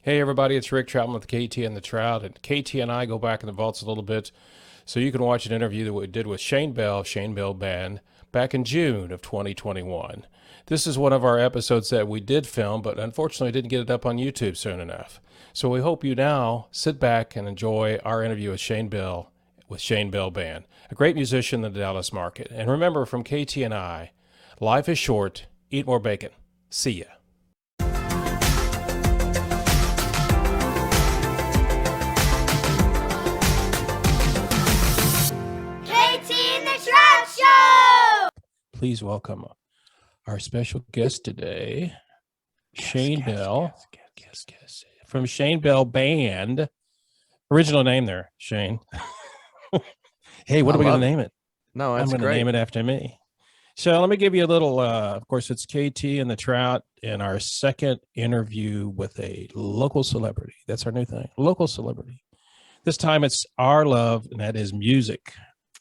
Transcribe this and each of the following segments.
Hey everybody, it's Rick Trout with KT and the Trout, and KT and I go back in the vaults a little bit, so you can watch an interview that we did with Shane Bell Band, back in June of 2021. This is one of our episodes that we did film, but unfortunately didn't get it up on YouTube soon enough. So we hope you now sit back and enjoy our interview with Shane Bell Band, a great musician in the Dallas market. And remember, from KT and I, life is short, eat more bacon. See ya. KT and the Trout Show! Please welcome our special guest today, Shane Bell. From Shane Bell Band. Original name there, Shane. Hey, what are we going to name it? No, that's I'm going to great. name it after me. So let me give you a little, of course, it's KT and the Trout in our second interview with a local celebrity. That's our new thing, local celebrity. This time it's our love, and that is music.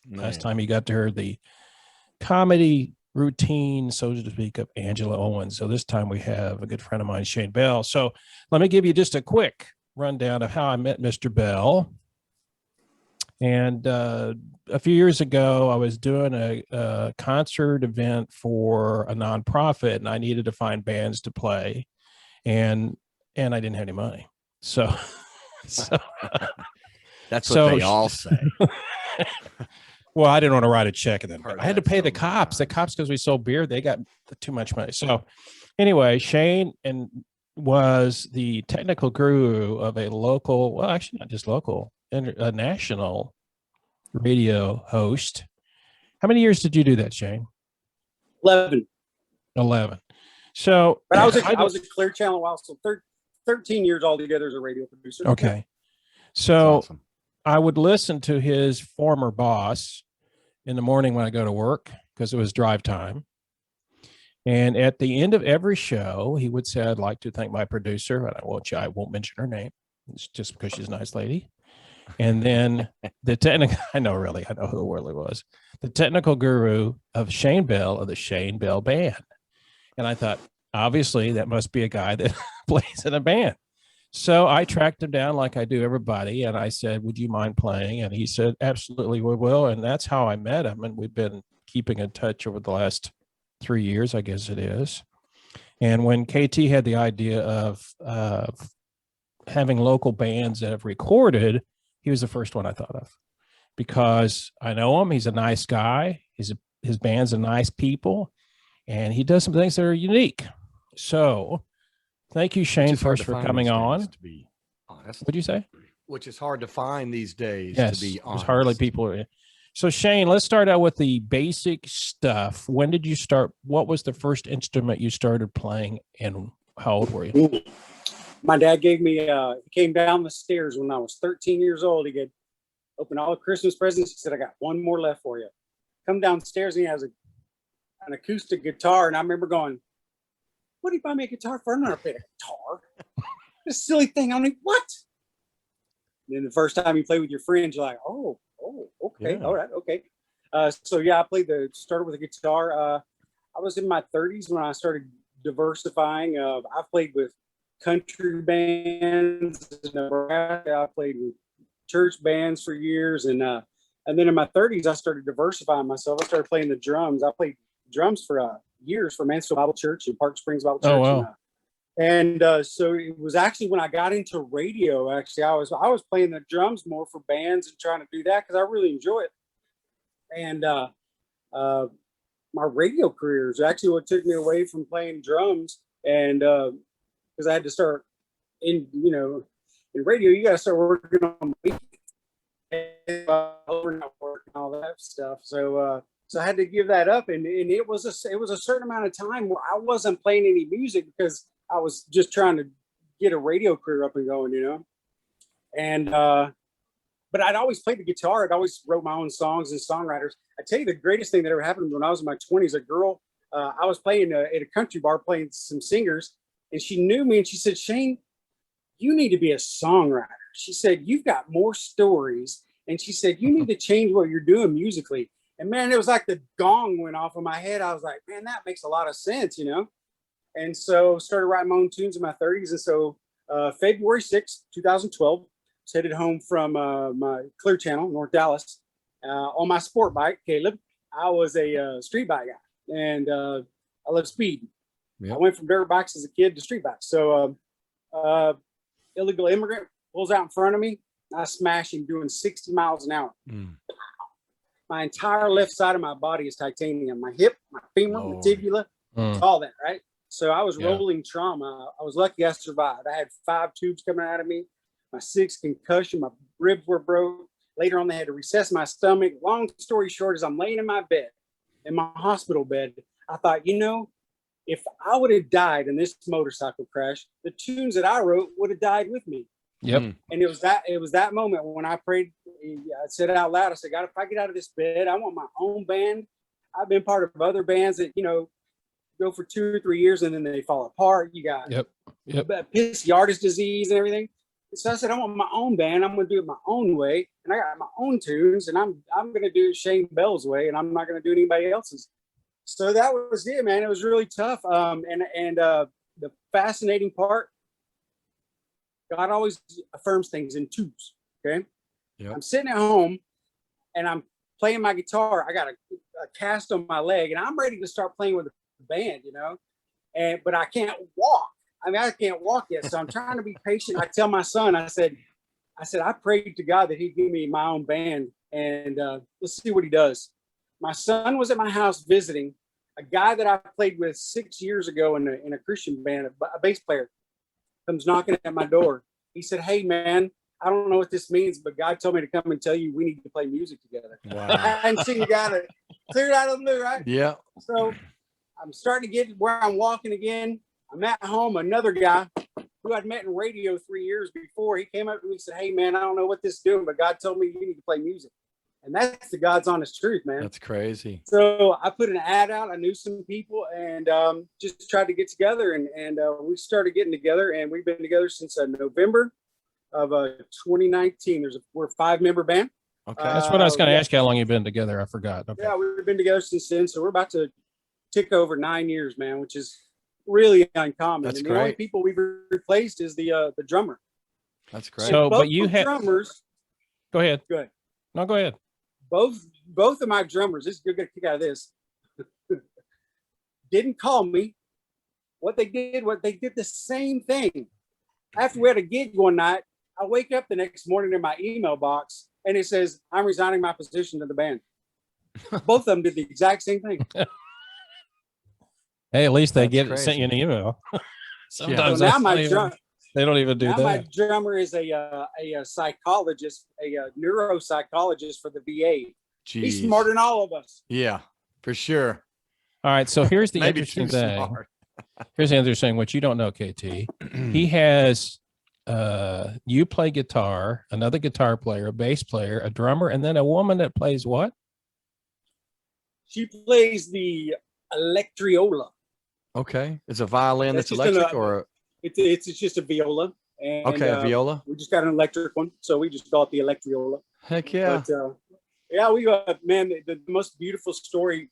Man. Last time you got to hear the comedy routine, so to speak, of Angela Owens. So this time we have a good friend of mine, Shane Bell. So let me give you just a quick rundown of how I met Mr. Bell. And a few years ago, I was doing a concert event for a nonprofit, and I needed to find bands to play, and I didn't have any money. So that's what they all say. Well, I didn't want to write a check, and then Heard I had to that pay so the many cops. The times. cops, because we sold beer, they got too much money. So anyway, Shane was the technical guru of a local, well, actually not just local, a national radio host. How many years did you do that, Shane? 11. 11. So, But I was a Clear Channel while, so 13 years altogether as a radio producer. okay. That's So awesome. I would listen to his former boss in the morning when I go to work, because it was drive time. And at the end of every show, he would say, "I'd like to thank my producer," and I won't mention her name. It's just because she's a nice lady. And then I know who it really was. The technical guru of Shane Bell of the Shane Bell Band. And I thought, obviously, that must be a guy that plays in a band. So I tracked him down like I do everybody. And I said, "Would you mind playing?" And he said, "Absolutely, we will." And that's how I met him. And we've been keeping in touch over the last 3 years, I guess it is. And when KT had the idea of having local bands that have recorded, he was the first one I thought of, because I know him. He's a nice guy. His band's a nice people, and he does some things that are unique. So thank you, Shane, first for coming on. To be honest, What'd you say? which is hard to find these days. Yes, to be there's honest, hardly people. So Shane, let's start out with the basic stuff. When did you start? What was the first instrument you started playing, and how old were you? My dad gave me, he came down the stairs when I was 13 years old. He could open all the Christmas presents. He said, "I got one more left for you." Come downstairs, and he has an acoustic guitar. And I remember going, "What do you buy me a guitar for? I'm not playing a guitar. This silly thing. I mean, what?" And then the first time you play with your friends, you're like, oh, okay, Yeah. all right, okay. So yeah, I started with a guitar. I was in my 30s when I started diversifying. I played with country bands in Nebraska. I played with church bands for years, and then in my 30s, I started diversifying myself. I started playing the drums. I played drums for years for Mansfield Bible Church and Park Springs Bible Church. Oh, wow. So it was actually when I got into radio. Actually, I was playing the drums more for bands and trying to do that because I really enjoy it. And my radio career is actually what took me away from playing drums, and because I had to start in radio, you got to start working on overnight and all that stuff. So I had to give that up, and it was a certain amount of time where I wasn't playing any music because I was just trying to get a radio career up and going, and but I'd always played the guitar. I'd always wrote my own songs and songwriters. I tell you, the greatest thing that ever happened when I was in my 20s, a girl, I was playing at a country bar playing some singers, and she knew me, and she said, "Shane, you need to be a songwriter." She said, "You've got more stories." And she said, "You need to change what you're doing musically." And man, it was like the gong went off in my head. I was like, man, that makes a lot of sense, And so started writing my own tunes in my 30s. And so February 6th, 2012. Was headed home from my Clear Channel, North Dallas, on my sport bike, Caleb. I was a street bike guy, and I love speed. Yep. I went from dirt bikes as a kid to street bikes. So illegal immigrant pulls out in front of me. I smash him doing 60 miles an hour. My entire left side of my body is titanium. My hip, my femur, my tibula, all that, right? So I was rolling trauma. I was lucky I survived. I had 5 tubes coming out of me. My 6th concussion. My ribs were broke. Later on, they had to recess my stomach. Long story short, as I'm laying in my bed, in my hospital bed, I thought, if I would have died in this motorcycle crash, the tunes that I wrote would have died with me. Yep. And it was that moment when I prayed. I said out loud, I said, God, if I get out of this bed, I want my own band. I've been part of other bands that, go for 2 or 3 years and then they fall apart. You got pissy artist disease and everything. So I said, I want my own band. I'm going to do it my own way. And I got my own tunes, and I'm going to do it Shane Bell's way, and I'm not going to do anybody else's. So that was it, man. It was really tough. And the fascinating part, God always affirms things in twos. Okay. Yep. I'm sitting at home and I'm playing my guitar. I got a cast on my leg, and I'm ready to start playing with the band, but I can't walk. I can't walk yet. So I'm trying to be patient. I tell my son, I said, I prayed to God that he'd give me my own band, and let's see what he does. My son was at my house visiting a guy that I played with 6 years ago in a Christian band, a bass player comes knocking at my door. He said, hey man, I don't know what this means, but God told me to come and tell you we need to play music together. Wow. I hadn't seen the guy that cleared out of the blue, right? Yeah. So I'm starting to get where I'm walking again. I'm at home. Another guy who I'd met in radio 3 years before, he came up to me and said, hey man, I don't know what this is doing, but God told me you need to play music. And that's the God's honest truth, man. That's crazy. So I put an ad out. I knew some people and just tried to get together. And we started getting together, and we've been together since November of 2019. We're a 5-member band. Okay. That's what I was going to ask you, how long you've been together. I forgot. Okay. Yeah, we've been together since then. So we're about to tick over 9 years, man, which is really uncommon. That's and great. The only people we've replaced is the drummer. That's great. So, both but you had drummers. Go ahead. Go ahead. No, go ahead. Both of my drummers, you're gonna kick out of this, didn't call me. What they did the same thing. After we had a gig one night, I wake up the next morning in my email box and it says, I'm resigning my position to the band. Both of them did the exact same thing. Hey, at least they That's sent you an email. Sometimes So now my they don't even do now that. my drummer is a psychologist, a neuropsychologist for the VA. Jeez. He's smarter than all of us. Yeah, for sure. All right. So here's the Maybe interesting too thing. smart. Here's the interesting, what you don't know, KT. He has you play guitar, another guitar player, a bass player, a drummer, and then a woman that plays what? She plays the electriola. Okay. It's a violin that's just electric or it's just a viola. And, okay, a viola. We just got an electric one, so we just call it the electriola. Heck yeah. But, yeah, we man, the most beautiful story,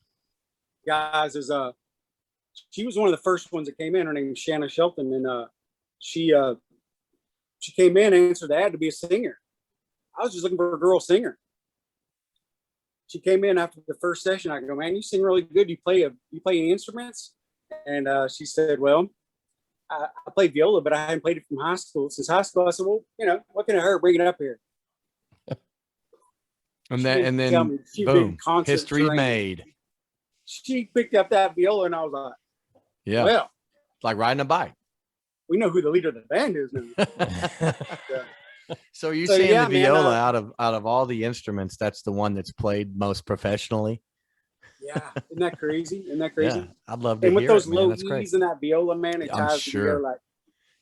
guys, is she was one of the first ones that came in. Her name is Shanna Shelton, and she came in and answered the ad to be a singer. I was just looking for a girl singer. She came in after the first session. I go, man, you sing really good. You play any instruments? And she said, well, I played viola, but I hadn't played it since high school. I said, well, what can I hurt? Bring it up here. And then boom, history training. made. She picked up that viola, and I was like, yeah, well, it's like riding a bike. We know who the leader of the band is now. So you're saying yeah, the viola out of all the instruments, that's the one that's played most professionally? Yeah, isn't that crazy? Yeah, I'd love to hear it. And with those low E's in that viola, man, it ties together like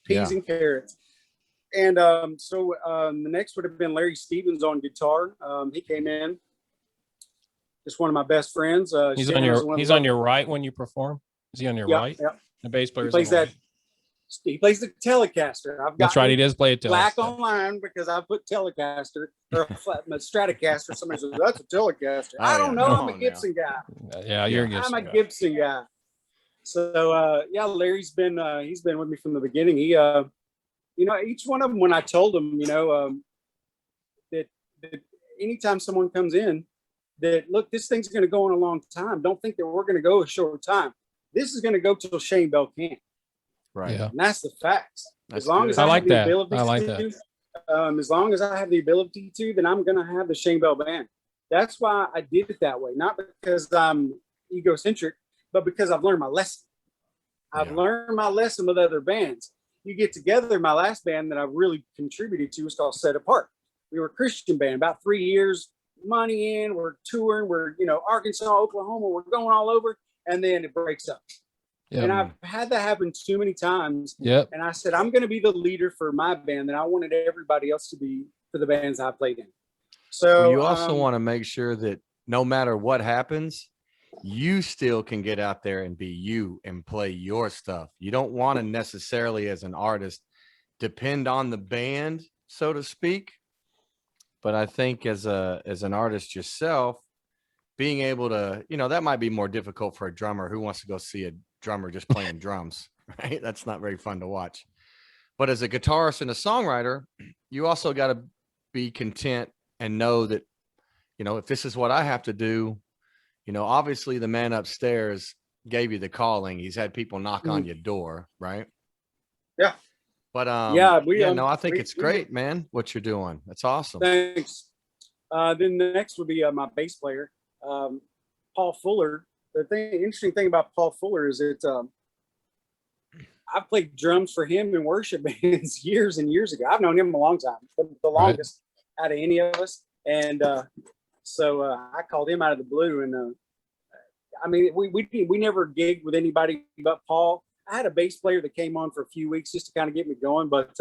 peas and carrots. And so the next would have been Larry Stevens on guitar. He came in. Just one of my best friends. He's on your right when you perform. Is he on your right? Yeah. The bass player. He plays the Telecaster. That's right. He does play a Telecaster. Black online because I put Telecaster or a Stratocaster. Somebody says that's a Telecaster. I don't know. I'm a Gibson guy. Yeah, you're a Gibson guy. I'm a Gibson guy. So yeah, Larry's been he's been with me from the beginning. each one of them, when I told them, that anytime someone comes in, that look, this thing's going to go on a long time. Don't think that we're going to go a short time. This is going to go till Shane Bell can't. Right. Yeah. And that's the facts. That's As long good. as I I like have the that. ability I like to, that. as long as I have the ability to, then I'm going to have the Shane Bell band. That's why I did it that way. Not because I'm egocentric, but because I've learned my lesson. I've learned my lesson with other bands. You get together. My last band that I really contributed to was called Set Apart. We were a Christian band, about 3 years, money in, we're touring, we're, Arkansas, Oklahoma, we're going all over, and then it breaks up. Yep. And I've had that happen too many times. Yep. And I said, I'm going to be the leader for my band that I wanted everybody else to be for the bands I played in. So Well, you also want to make sure that no matter what happens, you still can get out there and be you and play your stuff. You don't want to necessarily, as an artist, depend on the band, so to speak. But I think as an artist yourself, being able to, that might be more difficult for a drummer who wants to go see a drummer just playing drums, right? That's not very fun to watch. But as a guitarist and a songwriter, you also got to be content and know that, if this is what I have to do, obviously the man upstairs gave you the calling. He's had people knock on your door, right? Yeah. But I think it's great, man, what you're doing. That's awesome. Thanks. Then the next would be my bass player, Paul Fuller. The interesting thing about Paul Fuller is that I played drums for him in worship bands years and years ago. I've known him a long time, the longest out of any of us. And so I called him out of the blue. And we never gigged with anybody but Paul. I had a bass player that came on for a few weeks just to kind of get me going, but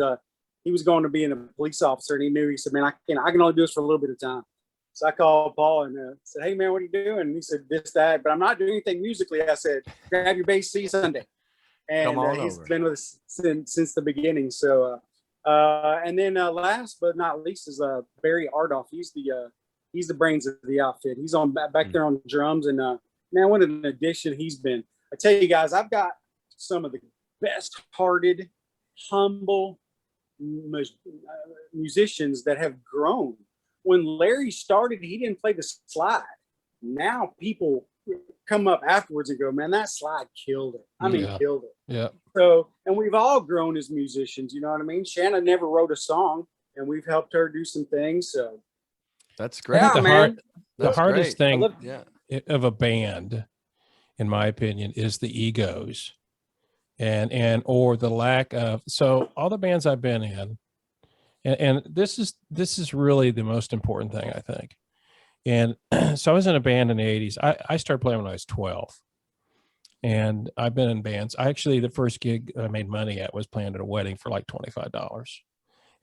he was going to be a police officer, and he said, man, I can only do this for a little bit of time. So I called Paul and said, hey, man, what are you doing? And he said, this, that, but I'm not doing anything musically. I said, grab your bass, see you Sunday. And he's been with us since the beginning. So, and then last but not least is Barry Ardoff. He's the brains of the outfit. He's on back there on drums, and man, what an addition he's been. I tell you guys, I've got some of the best-hearted, humble musicians that have grown. When Larry started, he didn't play the slide. Now people come up afterwards and go, man, that slide killed it. Killed it. Yeah. So, and we've all grown as musicians, you know what I mean? Shanna never wrote a song, and we've helped her do some things. So that's great. The hardest thing of a band, in my opinion, is the egos or the lack of. So all the bands I've been in, and this is really the most important thing, I think. And so I was in a band in the 80s. I started playing when I was 12. And I've been in bands. The first gig I made money at was playing at a wedding for like $25.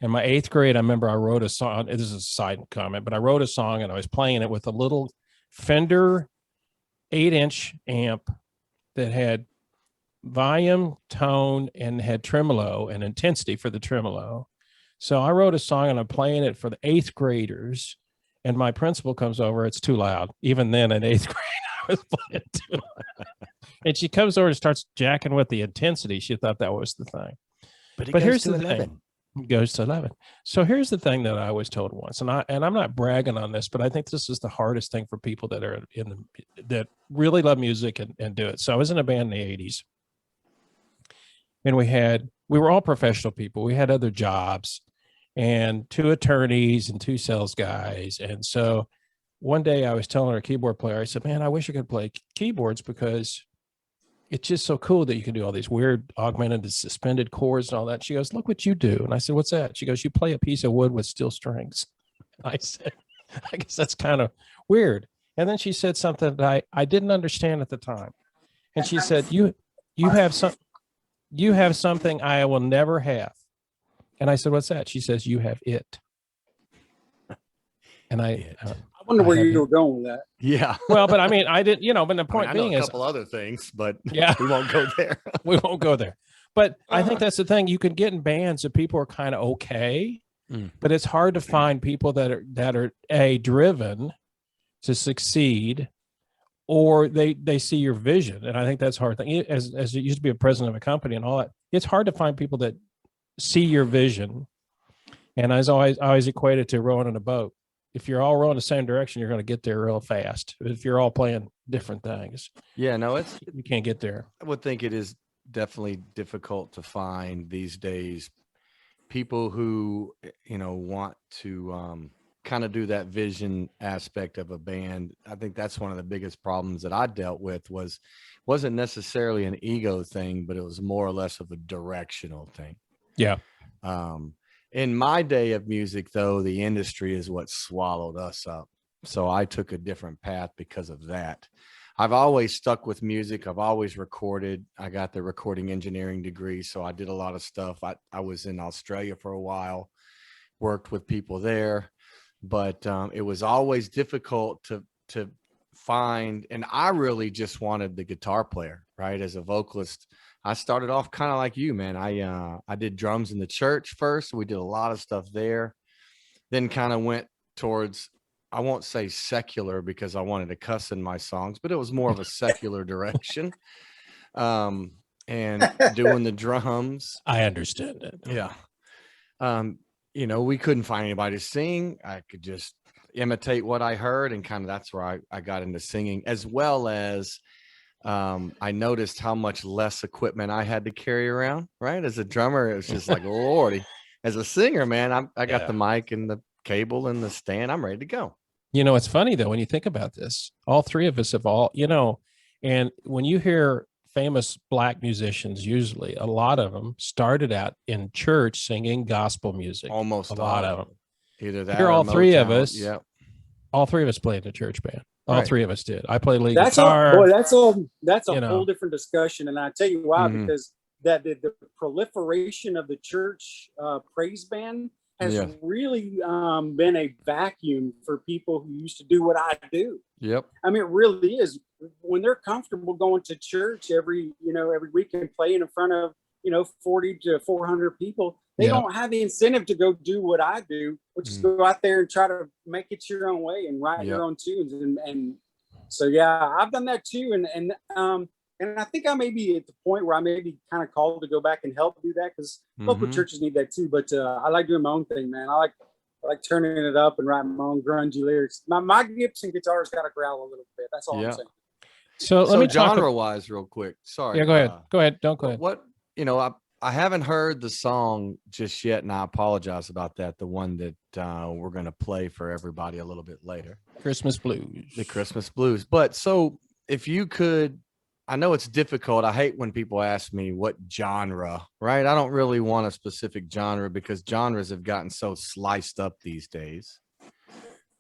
In my 8th grade, I remember I wrote a song. This is a side comment, but I wrote a song and I was playing it with a little Fender 8-inch amp that had volume, tone, and had tremolo and intensity for the tremolo. So I wrote a song and I'm playing it for the 8th graders. And my principal comes over. It's too loud. Even then in 8th grade, I was playing too loud. And she comes over and starts jacking with the intensity. She thought that was the thing. But here's the thing. It goes to 11. So here's the thing that I was told once, and I'm not bragging on this, but I think this is the hardest thing for people that are that really love music and do it. So I was in a band in the 80s, and we were all professional people. We had other jobs, and 2 attorneys and 2 sales guys. And so one day I was telling our keyboard player, I said, man, I wish I could play keyboards because it's just so cool that you can do all these weird augmented and suspended chords and all that. She goes, look what you do. And I said, what's that? She goes, you play a piece of wood with steel strings. I said, I guess that's kind of weird. And then she said something that I didn't understand at the time. And she said, you have something I will never have. And I said, what's that? She says, you have it. And I wonder where you were going with that. Yeah. Well, but I mean, I didn't, but the point being is a couple other things, but yeah, we won't go there. We won't go there. But I think that's the thing. You can get in bands that people are kind of okay, but it's hard to find people that are driven to succeed, or they see your vision. And I think that's a hard thing. As it used to be a president of a company and all that, it's hard to find people that see your vision. And I always equate it to rowing in a boat. If you're all rowing the same direction, you're going to get there real fast. If you're all playing different things, Yeah, no, you can't get there. I would think it is definitely difficult to find these days people who, want to kind of do that vision aspect of a band. I think that's one of the biggest problems that I dealt with wasn't necessarily an ego thing, but it was more or less of a directional thing. Yeah. In my day of music, though, the industry is what swallowed us up. So I took a different path because of that. I've always stuck with music. I've always recorded. I got the recording engineering degree, so I did a lot of stuff. I was in Australia for a while, worked with people there, but it was always difficult to find. And I really just wanted the guitar player, right? As a vocalist, I started off kind of like you, man. I did drums in the church first. We did a lot of stuff there, then kind of went towards, I won't say secular because I wanted to cuss in my songs, but it was more of a secular direction. And doing the drums. I understand it. Yeah. We couldn't find anybody to sing. I could just imitate what I heard, and kind of that's where I got into singing, as well as I noticed how much less equipment I had to carry around, right? As a drummer, it was just like, Lordy. As a singer, man, I got the mic and the cable and the stand. I'm ready to go. It's funny though, when you think about this, all three of us have and when you hear famous Black musicians, usually a lot of them started out in church singing gospel music. Almost a lot of them. Either that Here, or all three of Motown. us. Yeah. All three of us played in a church band. All Right. three of us did. I played lead That's guitar. that's a whole different discussion. And I tell you why, because that the proliferation of the church praise band has really been a vacuum for people who used to do what I do. Yep. I mean, it really is. When they're comfortable going to church every week and playing in front of 40 to 400 people, they don't have the incentive to go do what I do, which is go out there and try to make it your own way and write your own tunes. And so, yeah, I've done that too. And I think I may be at the point where I may be kind of called to go back and help do that, because local churches need that too. But I like doing my own thing, man. I like turning it up and writing my own grungy lyrics. My Gibson guitar's got to growl a little bit. That's all I'm saying. So let me genre-wise, real quick. Sorry. Yeah, go ahead. Go ahead. Don't go ahead. What I haven't heard the song just yet, and I apologize about that. The one that we're going to play for everybody a little bit later. Christmas Blues. The Christmas Blues. But so if you could, I know it's difficult. I hate when people ask me what genre, right? I don't really want a specific genre because genres have gotten so sliced up these days.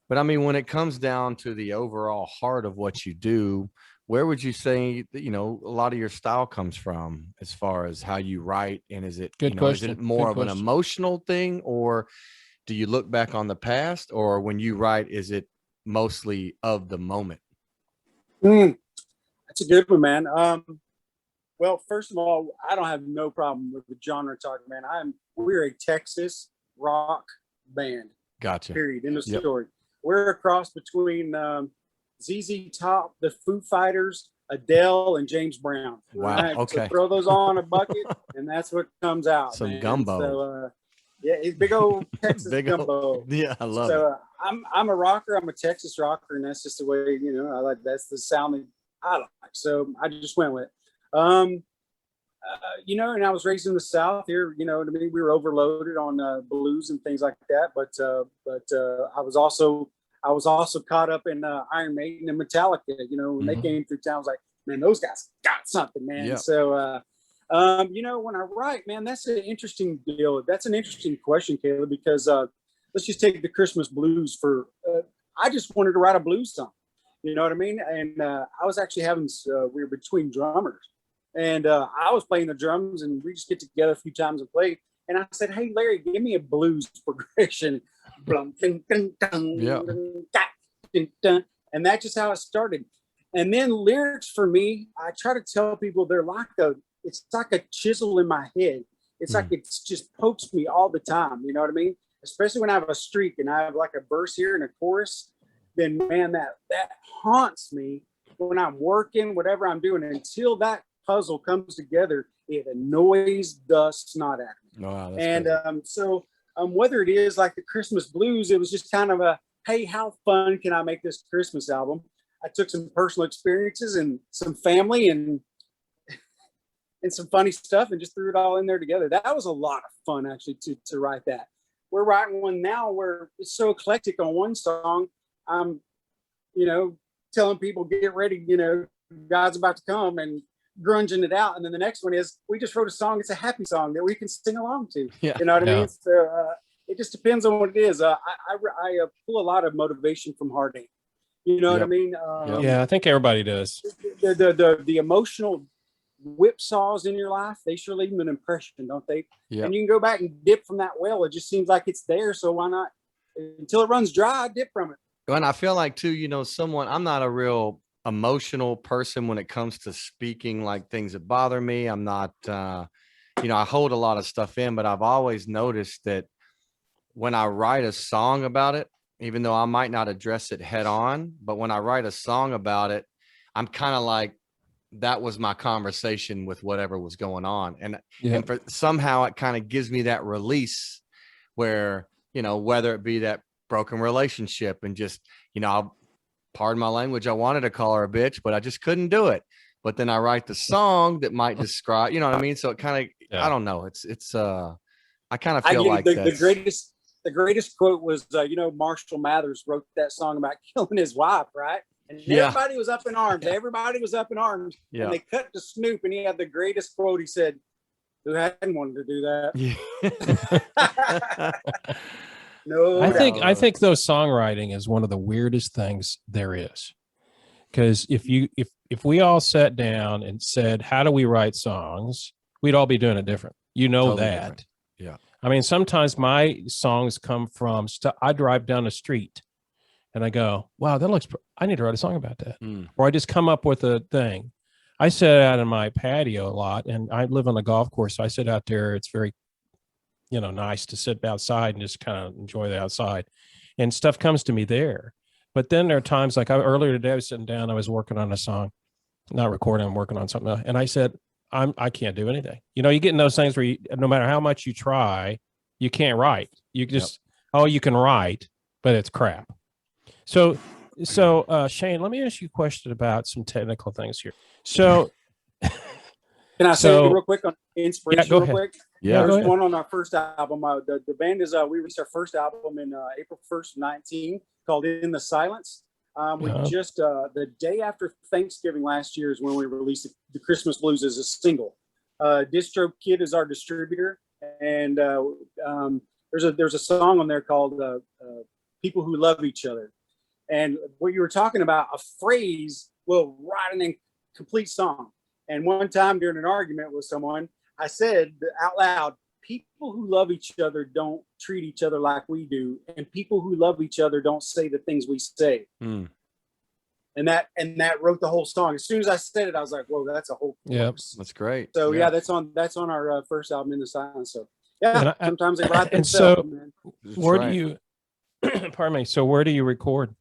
But I mean, when it comes down to the overall heart of what you do, where would you say, a lot of your style comes from as far as how you write? And is it, is it more of an emotional thing, or do you look back on the past, or when you write, is it mostly of the moment? That's a good one, man. Well, first of all, I don't have no problem with the genre talk, man. We're a Texas rock band. Gotcha. Period. End of story. We're a cross between ZZ Top, the Foo Fighters, Adele, and James Brown. Wow. Right? Okay. So throw those on a bucket, and that's what comes out. Some man. gumbo. So, it's big old Texas gumbo. Yeah, I love it. So I'm a rocker. I'm a Texas rocker, and that's just the way I like. That's the sound that I like. So I just went with it. And I was raised in the South here. You know what I mean? We were overloaded on blues and things like that. But I was also caught up in Iron Maiden and Metallica. When they came through town, I was like, man, those guys got something, man. Yeah. So, when I write, man, that's an interesting deal. That's an interesting question, Caleb, because let's just take the Christmas blues for. I just wanted to write a blues song. You know what I mean? And I was actually we were between drummers. And I was playing the drums, and we just get together a few times and play. And I said, hey, Larry, give me a blues progression. And that's just how it started. And then lyrics for me, I try to tell people it's like a chisel in my head. It's like it just pokes me all the time. You know what I mean? Especially when I have a streak and I have like a verse here and a chorus, then man, that haunts me when I'm working, whatever I'm doing, until that puzzle comes together. It annoys the snot at me. Wow, that's And crazy. so whether it is like the Christmas blues, it was just kind of a, hey, how fun can I make this Christmas album? I took some personal experiences and some family and some funny stuff and just threw it all in there together. That was a lot of fun actually to write that. We're writing one now where it's so eclectic on one song. I'm, telling people get ready, God's about to come and grunging it out. And then the next one is we just wrote a song. It's a happy song that we can sing along to. Yeah. You know what I Yeah. mean? So it just depends on what it is. I pull a lot of motivation from heartache. You know what I Yep. mean? Yeah, I think everybody does. The emotional whipsaws in your life, they sure leave an impression, don't they? Yep. And you can go back and dip from that well. It just seems like it's there. So why not? Until it runs dry, dip from it. And I feel like too, I'm not a real emotional person when it comes to speaking like things that bother me. I'm not, I hold a lot of stuff in, but I've always noticed that when I write a song about it, even though I might not address it head on, but when I write a song about it, I'm kind of like, that was my conversation with whatever was going on. And for somehow it kind of gives me that release where, whether it be that broken relationship and just, I'll pardon my language. I wanted to call her a bitch, but I just couldn't do it. But then I write the song that might describe, you know what I mean? So it kind of, I don't know. I kind of feel like the greatest quote was, Marshall Mathers wrote that song about killing his wife, right? And everybody was up in arms. Everybody was up in arms. Yeah. And they cut to Snoop, and he had the greatest quote. He said, "Who hadn't wanted to do that?" Yeah. No, I think though songwriting is one of the weirdest things there is, because if we all sat down and said, how do we write songs, we'd all be doing it different. Totally that. different. Yeah. I mean, sometimes my songs come from I drive down the street and I go, wow, I need to write a song about that. Or I just come up with a thing. I sit out in my patio a lot, and I live on a golf course. So I sit out there. It's very, nice to sit outside and just kind of enjoy the outside, and stuff comes to me there. But then there are times like earlier today, I was sitting down, I was working on a song, not recording, I'm working on something else, and I said, I can't do anything. You get in those things where no matter how much you try, you can't write. You just, you can write, but it's crap. So Shane, let me ask you a question about some technical things here. So can I say real quick on inspiration? Go real ahead. Quick? Yeah. There's one on our first album. The band is we released our first album in April 1st, 19, called In the Silence. We just the day after Thanksgiving last year is when we released the Christmas Blues as a single. Distro Kid is our distributor, and there's a song on there called "People Who Love Each Other." And what you were talking about, a phrase will write an incomplete song. And one time during an argument with someone, I said out loud, people who love each other don't treat each other like we do. And people who love each other don't say the things we say. And that wrote the whole song. As soon as I said it, I was like, whoa, that's a whole chorus. That's great. So that's on our first album, In the Silence. So sometimes they write themselves. And so where do you, pardon me. So where do you record?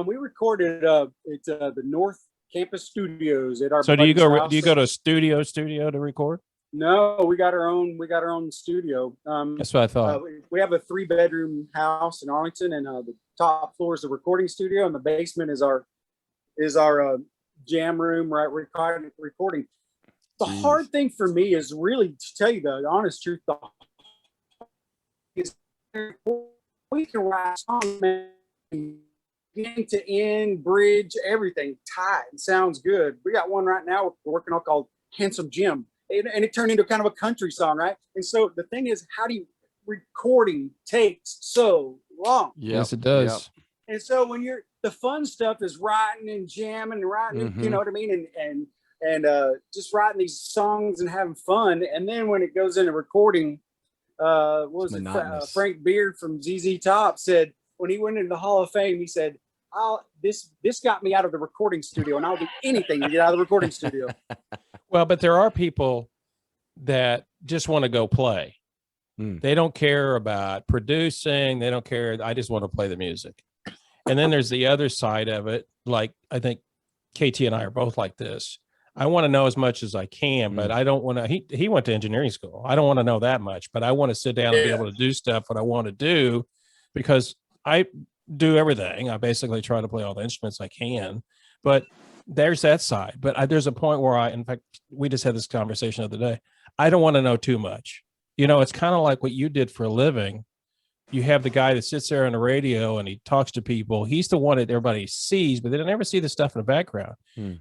We recorded at the North Campus Studios at our. So do you go house. to a studio to record? No, we got our own studio. That's what I thought. We have a 3-bedroom house in Arlington, and the top floor is the recording studio, and the basement is our jam room, right? Recording. The hard thing for me is really, to tell you the honest truth, is we can write songs, man, beginning to end, bridge, everything tight and sounds good. We got one right now we're working on called Handsome Jim, and it turned into kind of a country song, right? And so the thing is, recording takes so long. Yes, it does. Yep. And so when the fun stuff is writing and jamming and writing, you know what I mean, and just writing these songs and having fun, and then when it goes into recording, Frank Beard from ZZ Top said when he went into the Hall of Fame, he said, this got me out of the recording studio, and I'll do anything to get out of the recording studio. Well, but there are people that just want to go play. They don't care about producing. They don't care. I just want to play the music. And then there's the other side of it. Like, I think KT and I are both like this. I want to know as much as I can, but I don't want to. He went to engineering school. I don't want to know that much, but I want to sit down and be able to do stuff what I want to do, because I do everything. I basically try to play all the instruments I can, but there's that side. But there's a point where in fact, we just had this conversation the other day. I don't want to know too much. It's kind of like what you did for a living. You have the guy that sits there on the radio and he talks to people. He's the one that everybody sees, but they never see the stuff in the background.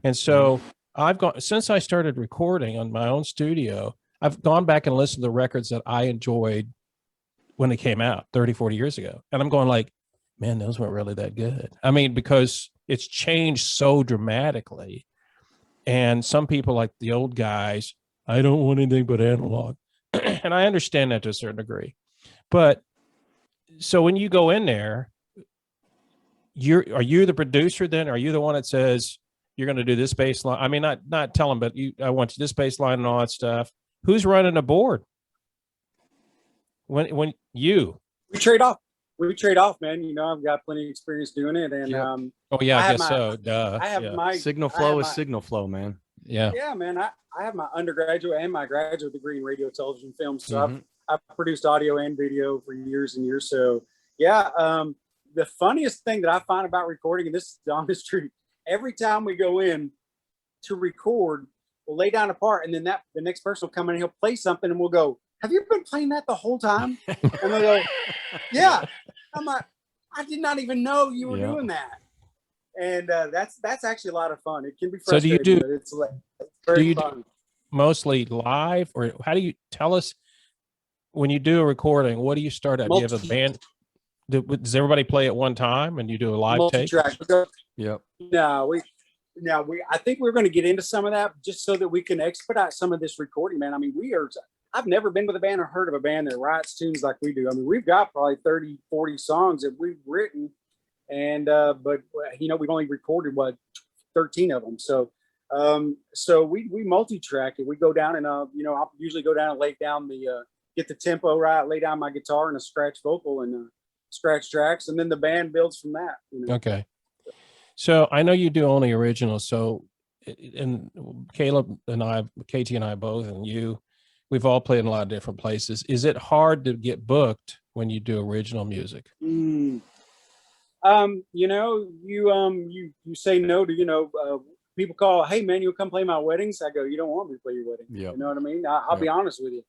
And so I've gone, since I started recording on my own studio, I've gone back and listened to the records that I enjoyed when they came out 30, 40 years ago. And I'm going like, man, those weren't really that good. I mean, because it's changed so dramatically. And some people, like the old guys, I don't want anything but analog. And I understand that to a certain degree. But so when you go in there, are you the producer then? Are you the one that says, you're going to do this bass line? I mean, not tell them, but I want this bass line and all that stuff. Who's running the board? When you we trade off, man. I've got plenty of experience doing it, and oh yeah, I guess so. Duh. I have my signal flow is signal flow, man. Yeah, man. I have my undergraduate and my graduate degree in radio, television, film. So I've produced audio and video for years and years. So yeah, the funniest thing that I find about recording, and this is the honest truth, every time we go in to record, we'll lay down a part, and then the next person will come in and he'll play something, and we'll go, have you been playing that the whole time? And they'll go, yeah. I'm like, I did not even know you were doing that. And that's actually a lot of fun. It can be frustrating, but it's very fun. Mostly live, or how do you tell us when you do a recording, what do you start at? Do you have a band? Does everybody play at one time and you do a live take? Yep. No, I think we're going to get into some of that just so that we can expedite some of this recording, man. I mean, I've never been with a band or heard of a band that writes tunes like we do. I mean, we've got probably 30, 40 songs that we've written, and but we've only recorded 13 of them. So we multi-track it. We go down and I'll usually go down and lay down get the tempo right, lay down my guitar and a scratch vocal and scratch tracks, and then the band builds from that. Okay. So I know you do only originals. So, and Caleb and I, KT and I both, and you, we've all played in a lot of different places. Is it hard to get booked when you do original music? You say no to, people call, hey man, you'll come play my weddings. I go, you don't want me to play your wedding. Yep. You know what I mean? I'll be honest with you.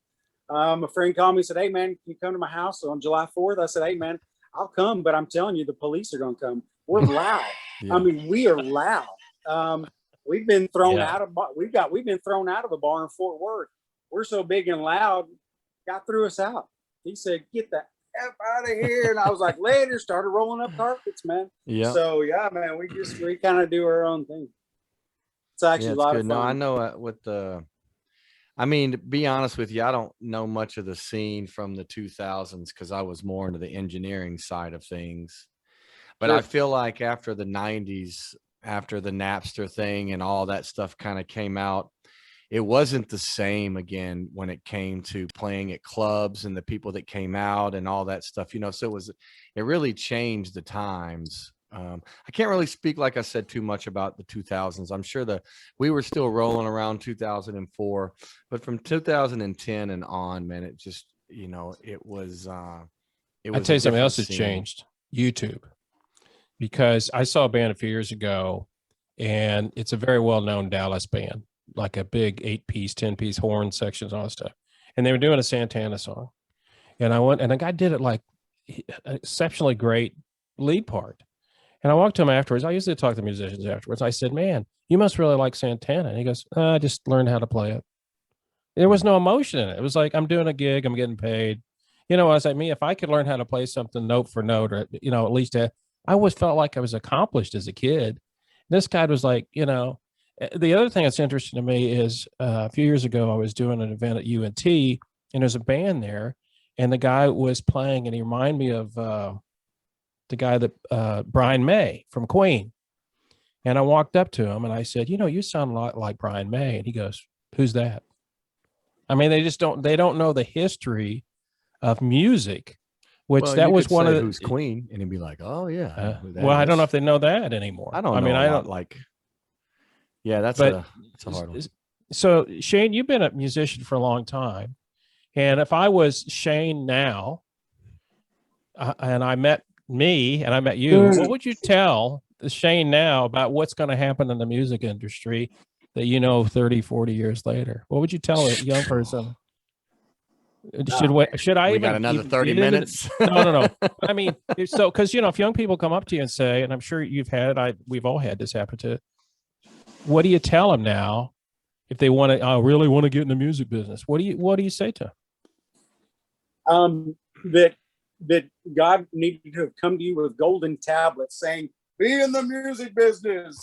A friend called me and said, hey man, can you come to my house on July 4th? I said, hey man, I'll come, but I'm telling you, the police are going to come. We're loud. Yeah. I mean, we are loud. We've been thrown out of we've been thrown out of a bar in Fort Worth. We're so big and loud, guy threw us out. He said, get the F out of here. And I was like, later, started rolling up carpets, man. Yeah. So yeah, man, we kind of do our own thing. It's actually a lot of fun. No, I know to be honest with you, I don't know much of the scene from the 2000s because I was more into the engineering side of things. But I feel like after the 90s, after the Napster thing and all that stuff kind of came out, it wasn't the same again when it came to playing at clubs and the people that came out and all that stuff, so it really changed the times. I can't really speak, like I said, too much about the 2000s. I'm sure we were still rolling around 2004, but from 2010 and on, man, it just, it was. I'll tell you something else has changed. YouTube. Because I saw a band a few years ago, and it's a very well-known Dallas band, like a big 8-piece, 10-piece horn sections, all that stuff. And they were doing a Santana song. And I went, and the guy did it like exceptionally great lead part. And I walked to him afterwards. I usually talk to musicians afterwards. I said, man, you must really like Santana. And he goes, I just learned how to play it. There was no emotion in it. It was like, I'm doing a gig, I'm getting paid. I was like, me, if I could learn how to play something note for note, or, at least I always felt like I was accomplished as a kid. This guy was like, the other thing that's interesting to me is a few years ago, I was doing an event at UNT, and there's a band there, and the guy was playing, and he reminded me of the guy that Brian May from Queen. And I walked up to him and I said, you sound a lot like Brian May. And he goes, who's that? I mean, they don't know the history of music. Which that was one of the who's Queen, and he'd be like, "Oh yeah." Well, I don't know if they know that anymore. I don't know. I don't like. Yeah, that's But a hard one. so Shane, you've been a musician for a long time. And if I was Shane now, and I met me and I met you, what would you tell the Shane now about what's going to happen in the music industry that 30, 40 years later? What would you tell a young person? Should I We even got another even 30 get into minutes. No. I mean, so because if young people come up to you and say, and I'm sure you've had it, we've all had this happen to. What do you tell them now if they want to? I really want to get in the music business. What do you say to them? That God needed to have come to you with golden tablets saying, "Be in the music business,"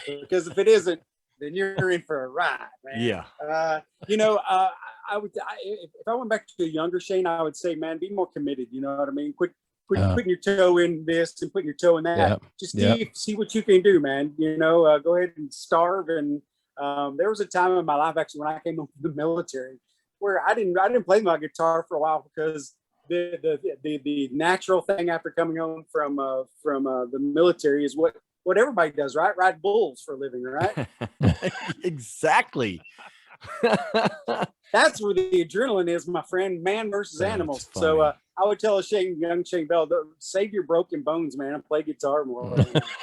because if it isn't, then you're in for a ride, man. Yeah. If I went back to a younger Shane, I would say, man, be more committed. You know what I mean? Quit putting your toe in this and putting your toe in that. Yeah. Just see what you can do, man. Go ahead and starve. And there was a time in my life, actually, when I came home from the military, where I didn't play my guitar for a while because the natural thing after coming home from the military is what everybody does, right? Ride bulls for a living, right? Exactly. That's where the adrenaline is, my friend. Man versus animals. So I would tell young Shane Bell, save your broken bones, man, and play guitar more.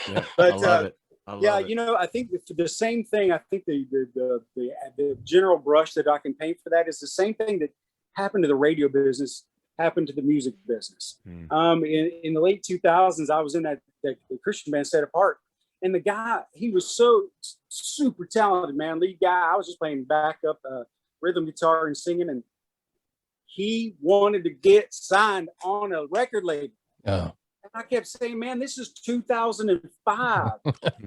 Yeah, But I love it. I think the same thing. I think the general brush that I can paint for that is the same thing that happened to the radio business happened to the music business. In the late 2000s, I was in the Christian band Set Apart, and the guy, he was so super talented, man, lead guy. I was just playing backup rhythm guitar and singing, and he wanted to get signed on a record label. Oh. And I kept saying, man, this is 2005.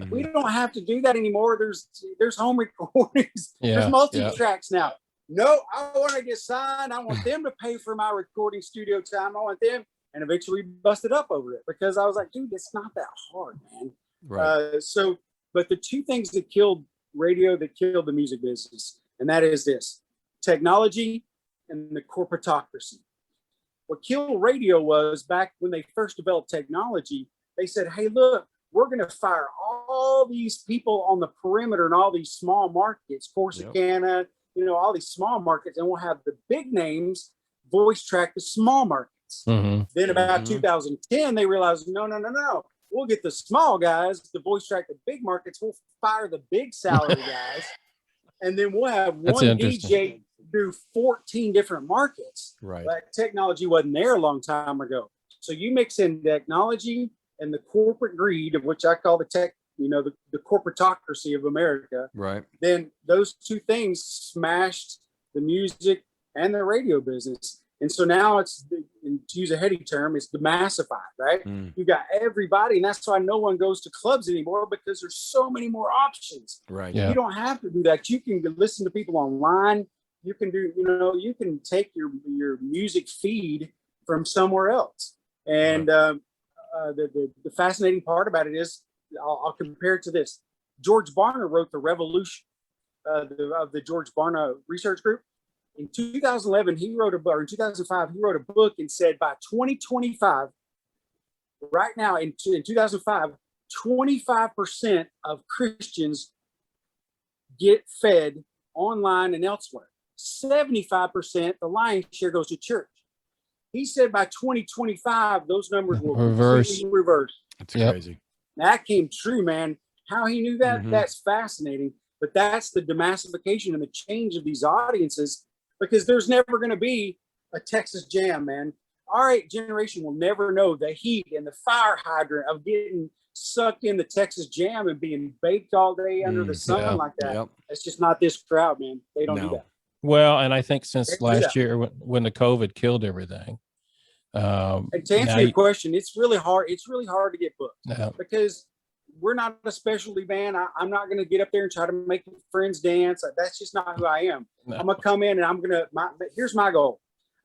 We don't have to do that anymore. There's home recordings. There's multi-tracks now. No, I want to get signed. I want them to pay for my recording studio time. I want them. And eventually busted up over it because I was like, dude, it's not that hard, man. Right. But the two things that killed radio, that killed the music business, and that is this: technology and the corporatocracy. What killed radio was back when they first developed technology, they said, hey, look, we're going to fire all these people on the perimeter and all these small markets, Corsicana, all these small markets, and we'll have the big names voice track the small markets. Mm-hmm. Then about 2010, they realized, no. We'll get the small guys to voice track the big markets. We'll fire the big salary guys. And then we'll have one DJ do 14 different markets. Right. But technology wasn't there a long time ago. So you mix in technology and the corporate greed, of which I call the corporatocracy of America. Right. Then those two things smashed the music and the radio business. And so now it's, to use a heady term, it's demassified, right? You got everybody, and that's why no one goes to clubs anymore, because there's so many more options. Right. Yeah. You don't have to do that. You can listen to people online. You can you can take your music feed from somewhere else. And the fascinating part about it is, I'll compare it to this. George Barna wrote The Revolution of the George Barna Research Group. In 2011, he wrote a book, or in 2005, he wrote a book and said by 2025, right now in 2005, 25% of Christians get fed online and elsewhere. 75%, the lion's share, goes to church. He said by 2025, those numbers will reverse. That's crazy. That came true, man. How he knew that, that's fascinating. But that's the demassification and the change of these audiences, because there's never going to be a Texas Jam, man. Our generation will never know the heat and the fire hydrant of getting sucked in the Texas Jam and being baked all day under the sun like that. Yep. It's just not this crowd, man. They don't do that. Well, and I think since last year, when the COVID killed everything. And to answer your question, it's really hard. It's really hard to get booked because we're not a specialty band. I'm not going to get up there and try to make friends dance. That's just not who I am. No. I'm going to come in and here's my goal.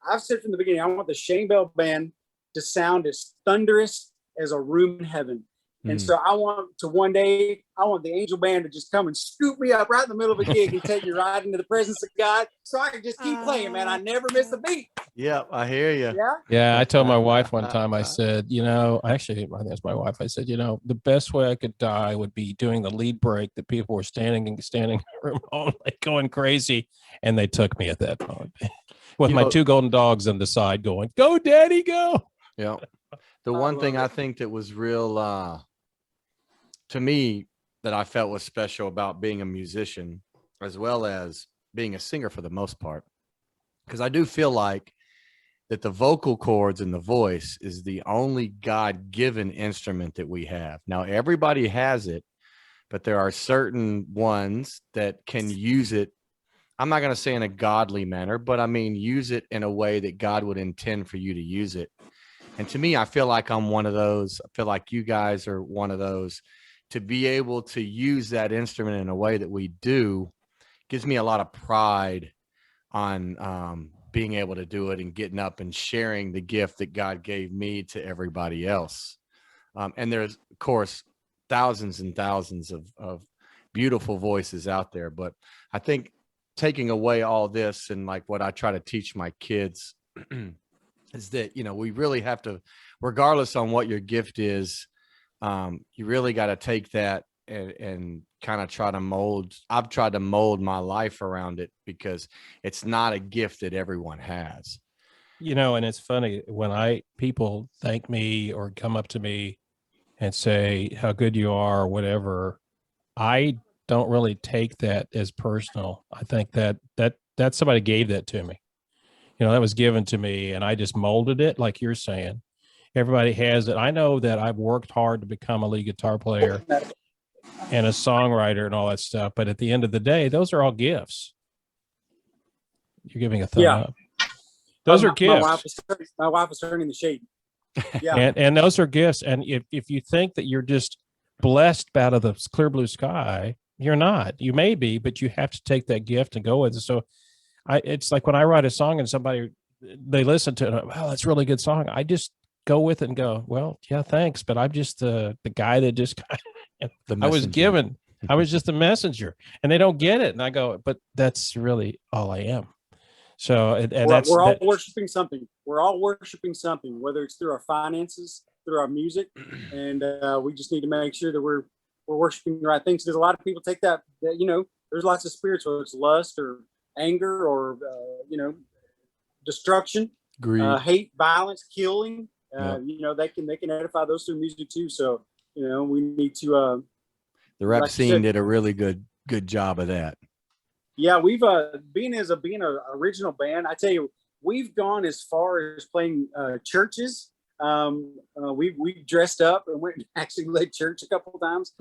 I've said from the beginning, I want the Shane Bell Band to sound as thunderous as a room in heaven. And so I want the angel band to just come and scoop me up right in the middle of a gig and take me right into the presence of God, so I can just keep playing, man. I never miss a beat. Yep, I hear you. Yeah. Yeah, I told my wife one time, I said, actually, I think it's my wife. I said, the best way I could die would be doing the lead break that people were standing in the room all like going crazy. And they took me at that point with my two golden dogs on the side going, go, daddy, go. Yeah. The one thing I think that was real, to me, that I felt was special about being a musician as well as being a singer for the most part, because I do feel like that the vocal cords and the voice is the only God-given instrument that we have. Now, everybody has it, but there are certain ones that can use it. I'm not going to say in a godly manner, but I mean, use it in a way that God would intend for you to use it. And to me, I feel like I'm one of those. I feel like you guys are one of those. To be able to use that instrument in a way that we do gives me a lot of pride on being able to do it and getting up and sharing the gift that God gave me to everybody else. And there's, of course, thousands and thousands of beautiful voices out there. But I think taking away all this and like what I try to teach my kids is that, we really have to, regardless on what your gift is, you really got to take that and kind of try to mold. I've tried to mold my life around it because it's not a gift that everyone has. And it's funny when people thank me or come up to me and say how good you are or whatever, I don't really take that as personal. I think that somebody gave that to me. That was given to me and I just molded it like you're saying. Everybody has it. I know that I've worked hard to become a lead guitar player and a songwriter and all that stuff. But at the end of the day, those are all gifts. You're giving a thumb up. Those are gifts. My wife is turning the shade. Yeah. and those are gifts. And if you think that you're just blessed out of the clear blue sky, you're not. You may be, but you have to take that gift and go with it. So it's like when I write a song and they listen to it, wow, that's a really good song. I just go with it and go, well, yeah, thanks. But I'm just the guy that just I was just the messenger and they don't get it. And I go, but that's really all I am. So we're all worshiping something. We're all worshiping something, whether it's through our finances, through our music. And we just need to make sure that we're worshiping the right things. There's a lot of people take that, there's lots of spirits, whether it's lust or anger or, destruction, greed, hate, violence, killing. They can edify those through music too. So, we need to. The rap scene did a really good job of that. Yeah, we've being an original band. I tell you, we've gone as far as playing churches. We've dressed up and went and actually led church a couple of times.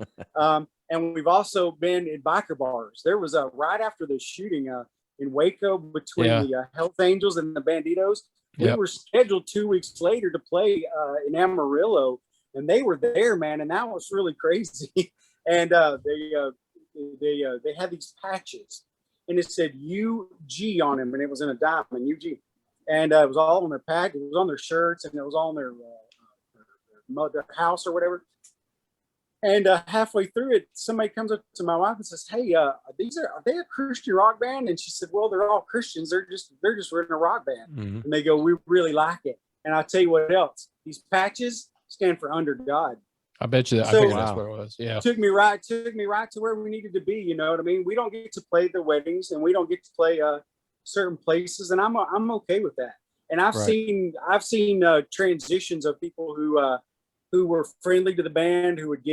And we've also been in biker bars. There was right after the shooting in Waco between the Hells Angels and the Banditos. We were scheduled 2 weeks later to play in Amarillo, and they were there, man, and that was really crazy. And they had these patches, and it said UG on them, and it was in a diamond, UG, and it was all on their patch. It was on their shirts, and it was on their house or whatever. And halfway through it, somebody comes up to my wife and says, "Hey, are they a Christian rock band?" And she said, "Well, they're all Christians. They're just in a rock band." Mm-hmm. And they go, "We really like it." And I'll tell you what else. These patches stand for under God. I bet you that. So, I figured that's what it was. Yeah. Took me right to where we needed to be. You know what I mean? We don't get to play the weddings and we don't get to play certain places. And I'm okay with that. And I've seen transitions of people who were friendly to the band, who would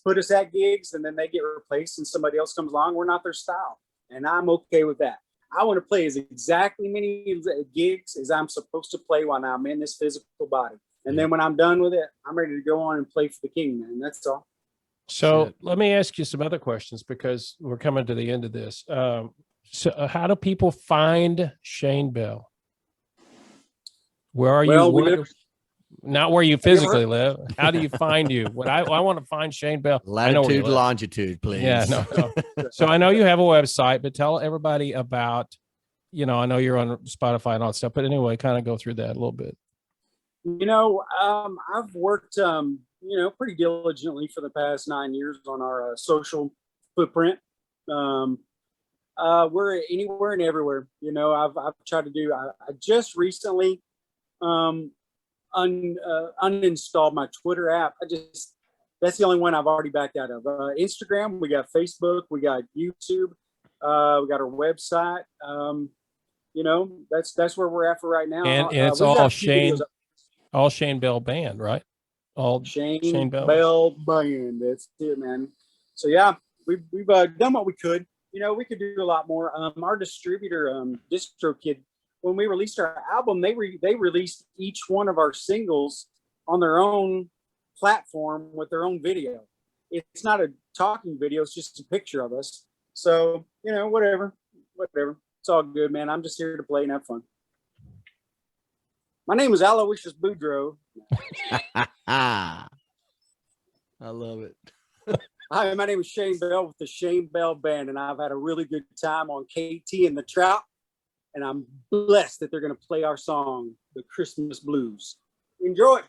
put us at gigs, and then they get replaced and somebody else comes along. We're not their style. And I'm okay with that. I want to play as exactly many gigs as I'm supposed to play while I'm in this physical body. And then when I'm done with it, I'm ready to go on and play for the King, man. That's all. So let me ask you some other questions because we're coming to the end of this. So how do people find Shane Bell? Where are you? Not where you physically live. How do you find you? I want to find Shane Bell. Latitude, longitude, please. Yeah, no. So I know you have a website, but tell everybody about, I know you're on Spotify and all that stuff, but anyway, kind of go through that a little bit. I've worked, pretty diligently for the past 9 years on our social footprint. We're anywhere and everywhere. I've tried to do. I just recently uninstalled my Twitter app. That's the only one I've already backed out of. Instagram, we got Facebook, we got YouTube, we got our website. That's where we're at for right now. And it's we've got all a few videos all Shane Bell Band, right? All Shane Bell Band. That's it, man. So yeah, we've done what we could. We could do a lot more. Our distributor, DistroKid, when we released our album, they released each one of our singles on their own platform with their own video. It's not a talking video; it's just a picture of us. So whatever. It's all good, man. I'm just here to play and have fun. My name is Aloysius Boudreaux. I love it. Hi, my name is Shane Bell with the Shane Bell Band, and I've had a really good time on KT and the Trout, and I'm blessed that they're going to play our song, The Christmas Blues. Enjoy.